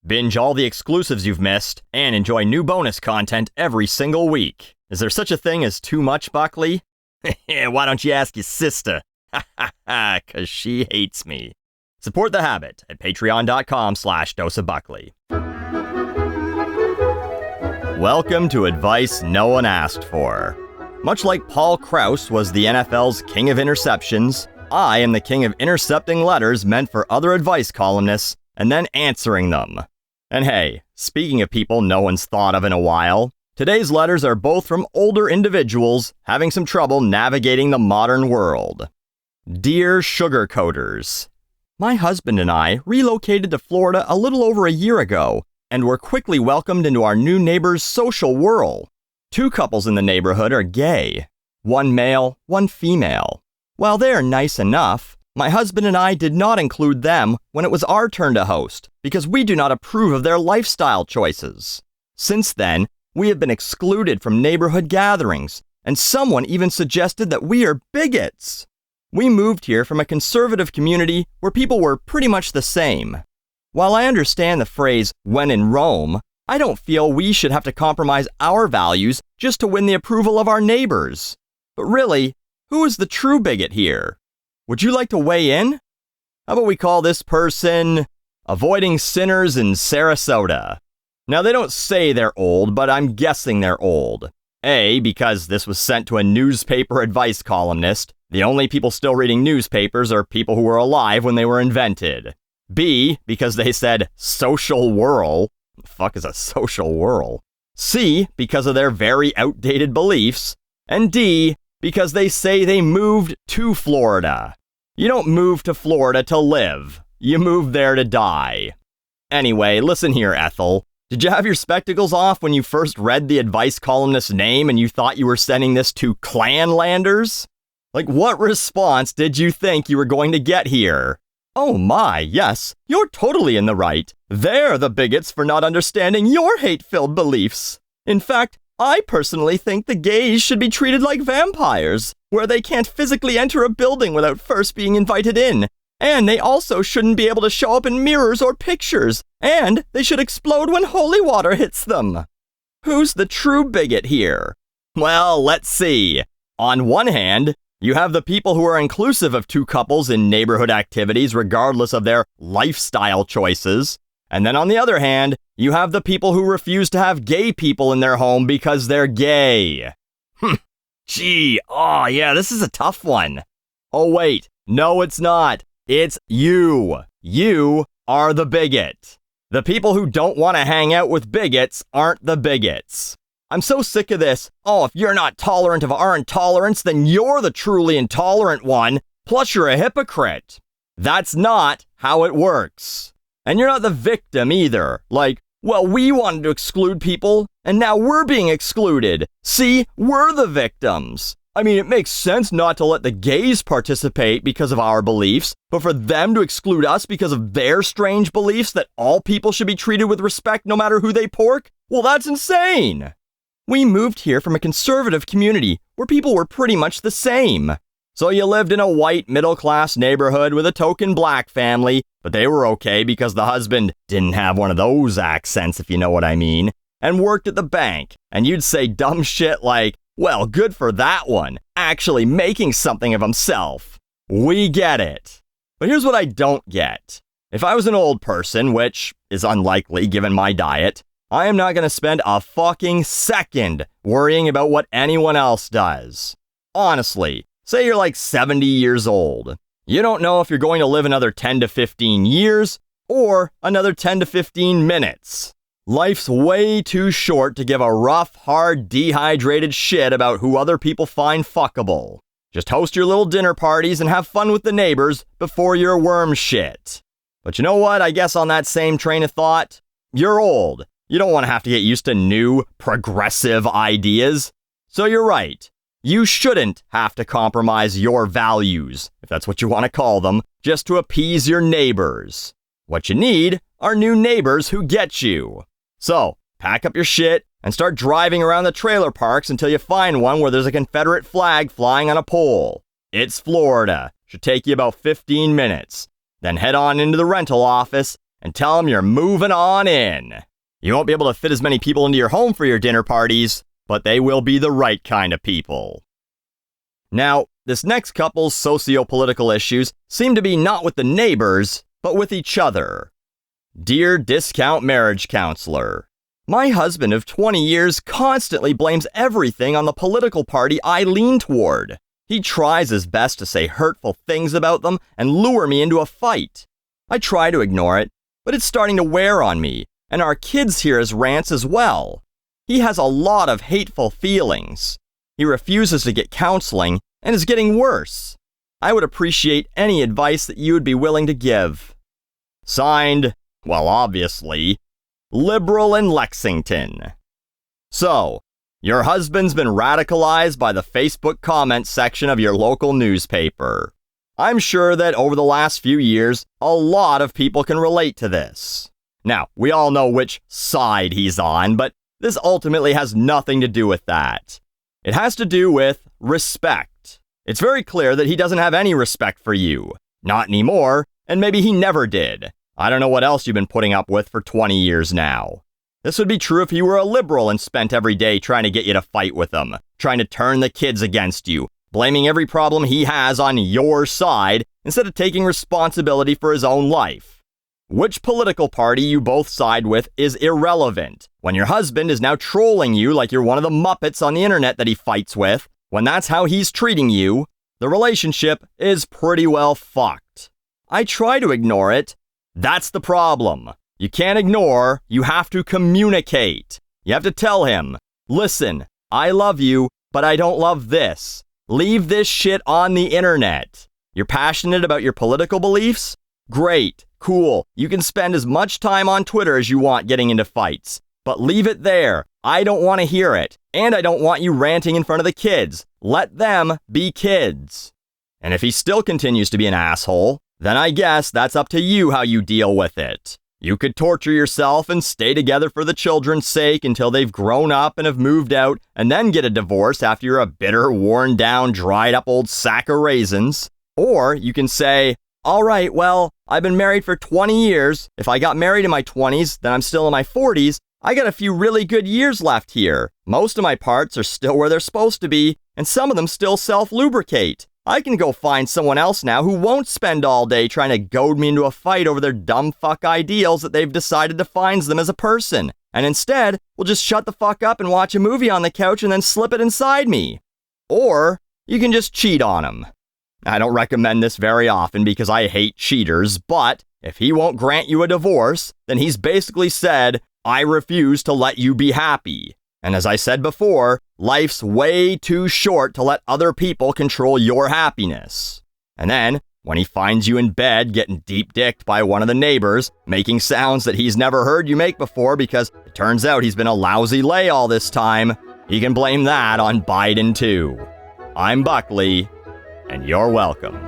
Binge all the exclusives you've missed, and enjoy new bonus content every single week. Is there such a thing as too much, Buckley? Why don't you ask your sister? Ha ha ha, 'cause she hates me. Support The Habit at patreon.com/doseofbuckley. Welcome to advice no one asked for. Much like Paul Krause was the NFL's king of interceptions, I am the king of intercepting letters meant for other advice columnists and then answering them. And hey, speaking of people no one's thought of in a while, today's letters are both from older individuals having some trouble navigating the modern world. Dear Sugarcoaters, my husband and I relocated to Florida a little over a year ago and were quickly welcomed into our new neighbor's social whirl. 2 couples in the neighborhood are gay. 1 male, 1 female. While they are nice enough, my husband and I did not include them when it was our turn to host because we do not approve of their lifestyle choices. Since then, we have been excluded from neighborhood gatherings, and someone even suggested that we are bigots. We moved here from a conservative community where people were pretty much the same. While I understand the phrase, when in Rome, I don't feel we should have to compromise our values just to win the approval of our neighbors. But really, who is the true bigot here? Would you like to weigh in? How about we call this person Avoiding Sinners in Sarasota? Now, they don't say they're old, but I'm guessing they're old. A, because this was sent to a newspaper advice columnist. The only people still reading newspapers are people who were alive when they were invented. B, because they said social whirl. The fuck is a social whirl? C, because of their very outdated beliefs. And D, because they say they moved to Florida. You don't move to Florida to live. You move there to die. Anyway, listen here, Ethel. Did you have your spectacles off when you first read the advice columnist's name and you thought you were sending this to Clanlanders? Like, what response did you think you were going to get here? Oh my, yes, you're totally in the right. They're the bigots for not understanding your hate-filled beliefs. In fact, I personally think the gays should be treated like vampires, where they can't physically enter a building without first being invited in. And they also shouldn't be able to show up in mirrors or pictures, and they should explode when holy water hits them. Who's the true bigot here? Well, let's see. On one hand, you have the people who are inclusive of 2 couples in neighborhood activities regardless of their lifestyle choices. And then on the other hand, you have the people who refuse to have gay people in their home because they're gay. Gee, oh yeah, this is a tough one. Oh wait, no it's not. It's you. You are the bigot. The people who don't want to hang out with bigots aren't the bigots. I'm so sick of this. Oh, if you're not tolerant of our intolerance, then you're the truly intolerant one, plus you're a hypocrite. That's not how it works. And you're not the victim either. Like, well, we wanted to exclude people, and now we're being excluded. See, we're the victims. I mean, it makes sense not to let the gays participate because of our beliefs, but for them to exclude us because of their strange beliefs that all people should be treated with respect no matter who they pork? Well, that's insane. We moved here from a conservative community where people were pretty much the same. So you lived in a white middle-class neighborhood with a token black family, but they were okay because the husband didn't have one of those accents, if you know what I mean, and worked at the bank. And you'd say dumb shit like, well, good for that one, actually making something of himself. We get it. But here's what I don't get. If I was an old person, which is unlikely given my diet, I am not going to spend a fucking second worrying about what anyone else does. Honestly, say you're like 70 years old. You don't know if you're going to live another 10 to 15 years or another 10 to 15 minutes. Life's way too short to give a rough, hard, dehydrated shit about who other people find fuckable. Just host your little dinner parties and have fun with the neighbors before you're worm shit. But you know what? I guess on that same train of thought, you're old. You don't want to have to get used to new, progressive ideas. So you're right. You shouldn't have to compromise your values, if that's what you want to call them, just to appease your neighbors. What you need are new neighbors who get you. So, pack up your shit and start driving around the trailer parks until you find one where there's a Confederate flag flying on a pole. It's Florida. Should take you about 15 minutes. Then head on into the rental office and tell them you're moving on in. You won't be able to fit as many people into your home for your dinner parties, but they will be the right kind of people. Now, this next couple's socio-political issues seem to be not with the neighbors, but with each other. Dear discount marriage counselor, my husband of 20 years constantly blames everything on the political party I lean toward. He tries his best to say hurtful things about them and lure me into a fight. I try to ignore it, but it's starting to wear on me, and our kids hear his rants as well. He has a lot of hateful feelings. He refuses to get counseling and is getting worse. I would appreciate any advice that you would be willing to give. Signed, well, obviously, Liberal in Lexington. So, your husband's been radicalized by the Facebook comment section of your local newspaper. I'm sure that over the last few years, a lot of people can relate to this. Now, we all know which side he's on, but this ultimately has nothing to do with that. It has to do with respect. It's very clear that he doesn't have any respect for you. Not anymore, and maybe he never did. I don't know what else you've been putting up with for 20 years now. This would be true if he were a liberal and spent every day trying to get you to fight with him, trying to turn the kids against you, blaming every problem he has on your side instead of taking responsibility for his own life. Which political party you both side with is irrelevant. When your husband is now trolling you like you're one of the Muppets on the internet that he fights with, when that's how he's treating you, the relationship is pretty well fucked. I try to ignore it. That's the problem. You can't ignore, you have to communicate. You have to tell him, listen, I love you, but I don't love this. Leave this shit on the internet. You're passionate about your political beliefs? Great, cool. You can spend as much time on Twitter as you want getting into fights. But leave it there. I don't want to hear it. And I don't want you ranting in front of the kids. Let them be kids. And if he still continues to be an asshole, then I guess that's up to you how you deal with it. You could torture yourself and stay together for the children's sake until they've grown up and have moved out, and then get a divorce after you're a bitter, worn down, dried up old sack of raisins. Or you can say, all right, well, I've been married for 20 years. If I got married in my 20s, then I'm still in my 40s. I got a few really good years left here. Most of my parts are still where they're supposed to be, and some of them still self-lubricate. I can go find someone else now who won't spend all day trying to goad me into a fight over their dumb fuck ideals that they've decided defines them as a person. And instead, we'll just shut the fuck up and watch a movie on the couch and then slip it inside me. Or you can just cheat on him. I don't recommend this very often because I hate cheaters, but if he won't grant you a divorce, then he's basically said, I refuse to let you be happy. And as I said before, life's way too short to let other people control your happiness. And then, when he finds you in bed getting deep-dicked by one of the neighbors, making sounds that he's never heard you make before because it turns out he's been a lousy lay all this time, he can blame that on Biden too. I'm Buckley, and you're welcome.